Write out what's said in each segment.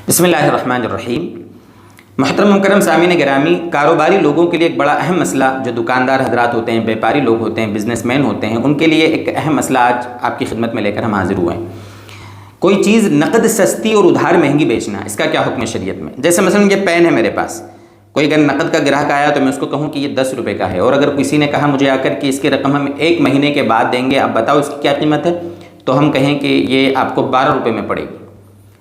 بسم اللہ الرحمن الرحیم۔ محترم مکرم سامعین گرامی، کاروباری لوگوں کے لیے ایک بڑا اہم مسئلہ، جو دکاندار حضرات ہوتے ہیں، بیپاری لوگ ہوتے ہیں، بزنس مین ہوتے ہیں، ان کے لیے ایک اہم مسئلہ آج آپ کی خدمت میں لے کر ہم حاضر ہوئے ہیں۔ کوئی چیز نقد سستی اور ادھار مہنگی بیچنا، اس کا کیا حکم ہے شریعت میں؟ جیسے مثلا یہ پین ہے میرے پاس، کوئی اگر نقد کا گراہک آیا تو میں اس کو کہوں کہ یہ 10 روپے کا ہے، اور اگر کسی نے کہا مجھے آ کر کہ اس کی رقم ہم 1 مہینے کے بعد دیں گے، اب بتاؤ اس کی کیا قیمت ہے، تو ہم کہیں کہ یہ آپ کو 12 روپے میں پڑے گی۔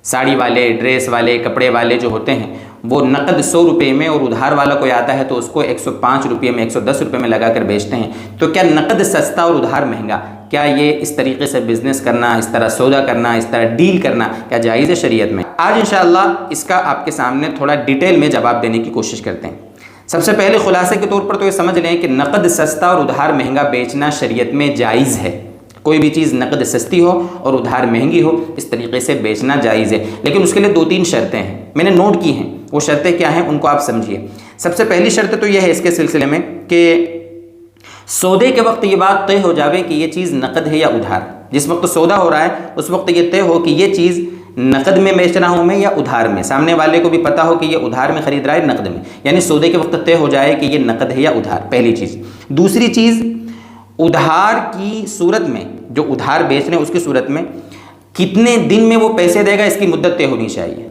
ساڑی والے، ڈریس والے، کپڑے والے جو ہوتے ہیں وہ نقد 100 روپے میں، اور ادھار والا کوئی آتا ہے تو اس کو 105 روپے میں، 110 روپے میں لگا کر بیچتے ہیں۔ تو کیا نقد سستا اور ادھار مہنگا، کیا یہ اس طریقے سے بزنس کرنا، اس طرح سودا کرنا، اس طرح ڈیل کرنا کیا جائز ہے شریعت میں؟ آج انشاءاللہ اس کا آپ کے سامنے تھوڑا ڈیٹیل میں جواب دینے کی کوشش کرتے ہیں۔ سب سے پہلے خلاصے کے طور پر تو یہ سمجھ لیں کہ نقد سستا اور ادھار مہنگا بیچنا شریعت میں جائز ہے۔ کوئی بھی چیز نقد سستی ہو اور ادھار مہنگی ہو، اس طریقے سے بیچنا جائز ہے، لیکن اس کے لیے 2-3 شرطیں ہیں، میں نے نوٹ کی ہیں۔ وہ شرطیں کیا ہیں ان کو آپ سمجھیے۔ سب سے پہلی شرط تو یہ ہے اس کے سلسلے میں کہ سودے کے وقت یہ بات طے ہو جاوے کہ یہ چیز نقد ہے یا ادھار۔ جس وقت سودا ہو رہا ہے اس وقت یہ طے ہو کہ یہ چیز نقد میں بیچ رہا ہوں میں یا ادھار میں، سامنے والے کو بھی پتہ ہو کہ یہ ادھار میں خرید رہا ہے نقد میں، یعنی سودے کے وقت طے ہو جائے کہ یہ نقد ہے یا ادھار، پہلی چیز۔ دوسری چیز، ادھار کی صورت میں، جو ادھار بیچ رہے ہیں اس کی صورت میں کتنے دن میں وہ پیسے دے گا، اس کی مدت طے ہونی چاہیے۔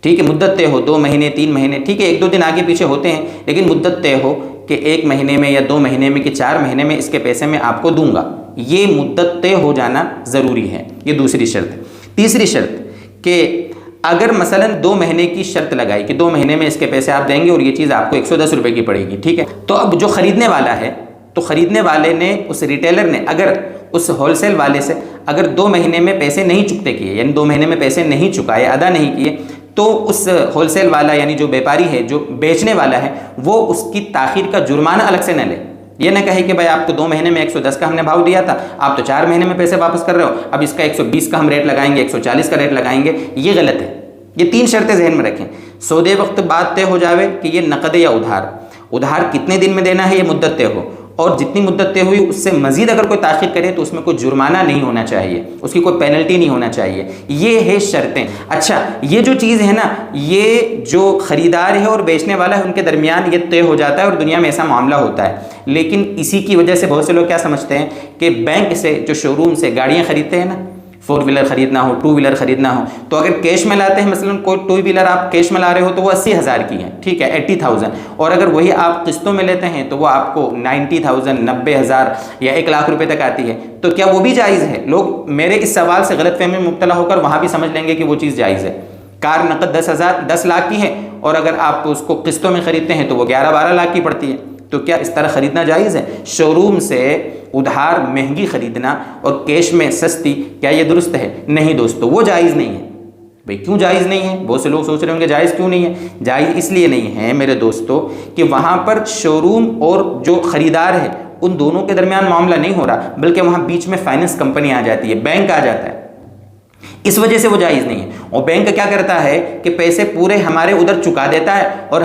ٹھیک ہے، مدت طے ہو 2 مہینے 3 مہینے، ٹھیک ہے 1-2 دن آگے پیچھے ہوتے ہیں، لیکن مدت طے ہو کہ 1 مہینے میں یا 2 مہینے میں کہ 4 مہینے میں اس کے پیسے میں آپ کو دوں گا، یہ مدت طے ہو جانا ضروری ہے، یہ دوسری شرط۔ تیسری شرط کہ اگر مثلا 2 مہینے کی شرط لگائی کہ 2 مہینے میں اس کے پیسے آپ دیں گے اور یہ چیز آپ کو 110 روپے کی پڑے گی، ٹھیک ہے، تو اب جو خریدنے والا ہے، تو خریدنے والے نے، اس ریٹیلر نے اگر اس ہول سیل والے سے اگر 2 مہینے میں پیسے نہیں چکتے کیے، یعنی 2 مہینے میں پیسے نہیں چکائے، ادا نہیں کیے، تو اس ہول سیل والا یعنی جو بیپاری ہے، جو بیچنے والا ہے، وہ اس کی تاخیر کا جرمانہ الگ سے نہ لے۔ یہ نہ کہے کہ بھائی آپ کو 2 مہینے میں 110 کا ہم نے بھاؤ دیا تھا، آپ تو 4 مہینے میں پیسے واپس کر رہے ہو، اب اس کا 120 کا ہم ریٹ لگائیں گے، 140 کا ریٹ لگائیں گے، یہ غلط ہے۔ یہ 3 شرطیں ذہن میں رکھیں۔ سودے وقت بات طے ہو جاوے کہ یہ نقد یا ادھار، ادھار کتنے دن میں دینا ہے یہ مدت طے ہو، اور جتنی مدت طے ہوئی اس سے مزید اگر کوئی تاخیر کرے تو اس میں کوئی جرمانہ نہیں ہونا چاہیے، اس کی کوئی پینلٹی نہیں ہونا چاہیے، یہ ہے شرطیں۔ اچھا، یہ جو چیز ہے نا، یہ جو خریدار ہے اور بیچنے والا ہے ان کے درمیان یہ طے ہو جاتا ہے اور دنیا میں ایسا معاملہ ہوتا ہے، لیکن اسی کی وجہ سے بہت سے لوگ کیا سمجھتے ہیں کہ بینک سے، جو شو روم سے گاڑیاں خریدتے ہیں نا، 4 ویلر خریدنا ہو، 2 ویلر خریدنا ہو، تو اگر کیش میں لاتے ہیں، مثلا کوئی 2 ویلر آپ کیش میں لا رہے ہو تو وہ 80,000 کی ہے، ٹھیک ہے 80,000، اور اگر وہی آپ قسطوں میں لیتے ہیں تو وہ آپ کو 90,000 90,000 یا 1 لاکھ روپے تک آتی ہے، تو کیا وہ بھی جائز ہے؟ لوگ میرے اس سوال سے غلط فہمی میں مبتلا ہو کر وہاں بھی سمجھ لیں گے کہ وہ چیز جائز ہے۔ کار نقد 10 لاکھ کی ہے، اور اگر آپ اس کو قسطوں میں خریدتے ہیں تو وہ 11-12 لاکھ کی پڑتی ہے، تو کیا اس طرح خریدنا جائز ہے؟ شو روم سے ادھار مہنگی خریدنا اور کیش میں سستی، کیا یہ درست ہے؟ نہیں دوستو، وہ جائز نہیں ہے۔ بھئی کیوں جائز نہیں ہے؟ بہت سے لوگ سوچ رہے ہوں گے جائز کیوں نہیں ہے؟ جائز اس لیے نہیں ہے میرے دوستو کہ وہاں پر شو روم اور جو خریدار ہے ان دونوں کے درمیان معاملہ نہیں ہو رہا، بلکہ وہاں بیچ میں فائننس کمپنی آ جاتی ہے، بینک آ جاتا ہے، اس وجہ سے وہ جائز نہیں ہے۔ اور بینک کیا کرتا ہے کہ پیسے پورے ہمارے ادھر چکا دیتا ہے اور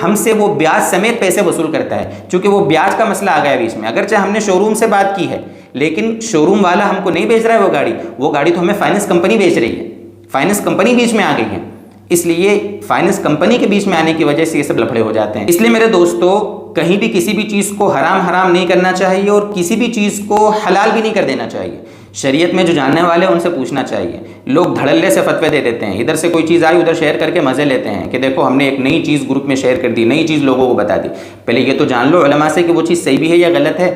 ہم سے وہ بیاج سمیت پیسے وصول کرتا ہے، چونکہ وہ بیاج کا مسئلہ آ گیا بیچ میں۔ اگرچہ ہم نے شو روم سے بات کی ہے، لیکن شو روم والا ہم کو نہیں بیچ رہا ہے وہ گاڑی تو ہمیں فائننس کمپنی بیچ رہی ہے، فائننس کمپنی بیچ میں آ گئی ہے، اس لیے فائننس کمپنی کے بیچ میں آنے کی وجہ سے یہ سب لفڑے ہو جاتے ہیں۔ اس لیے میرے دوستو، کہیں بھی کسی بھی چیز کو حرام نہیں کرنا چاہیے اور کسی بھی چیز کو حلال بھی نہیں کر دینا چاہیے۔ شریعت میں جو جاننے والے ہیں ان سے پوچھنا چاہیے۔ لوگ دھڑلے سے فتوے دے دیتے ہیں، ادھر سے کوئی چیز آئی ادھر شیئر کر کے مزے لیتے ہیں کہ دیکھو ہم نے ایک نئی چیز گروپ میں شیئر کر دی، نئی چیز لوگوں کو بتا دی۔ پہلے یہ تو جان لو علماء سے کہ وہ چیز صحیح بھی ہے یا غلط ہے،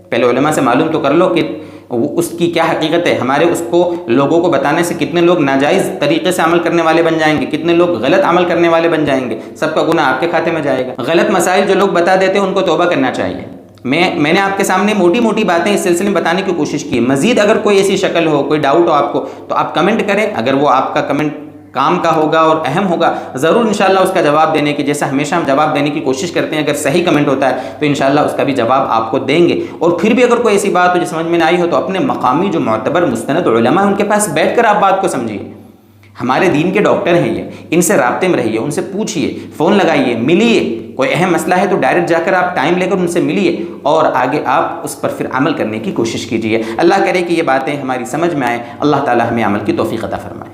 پہلے علماء سے معلوم تو کر لو کہ اس کی کیا حقیقت ہے۔ ہمارے اس کو لوگوں کو بتانے سے کتنے لوگ ناجائز طریقے سے عمل کرنے والے بن جائیں گے، کتنے لوگ غلط عمل کرنے والے بن جائیں گے، سب کا گناہ آپ کے کھاتے میں جائے گا۔ غلط مسائل جو لوگ بتا دیتے ہیں ان کو توبہ کرنا چاہیے۔ میں نے آپ کے سامنے موٹی باتیں اس سلسلے میں بتانے کی کوشش کی۔ مزید اگر کوئی ایسی شکل ہو، کوئی ڈاؤٹ ہو آپ کو، تو آپ کمنٹ کریں، اگر وہ آپ کا کمنٹ کام کا ہوگا اور اہم ہوگا، ضرور انشاءاللہ اس کا جواب دینے کی، جیسا ہمیشہ ہم جواب دینے کی کوشش کرتے ہیں، اگر صحیح کمنٹ ہوتا ہے تو انشاءاللہ اس کا بھی جواب آپ کو دیں گے۔ اور پھر بھی اگر کوئی ایسی بات ہو جو سمجھ میں نہ آئی ہو تو اپنے مقامی جو معتبر مستند علماء ہیں ان کے پاس بیٹھ کر آپ بات کو سمجھیے۔ ہمارے دین کے ڈاکٹر ہیں یہ، ان سے رابطے میں رہیے، ان سے پوچھیے، فون لگائیے، ملیے، کوئی اہم مسئلہ ہے تو ڈائریکٹ جا کر آپ ٹائم لے کر ان سے ملیے اور آگے آپ اس پر پھر عمل کرنے کی کوشش کیجیے۔ اللہ کرے کہ یہ باتیں ہماری سمجھ میں آئیں، اللہ تعالی ہمیں عمل کی توفیق عطا فرمائے۔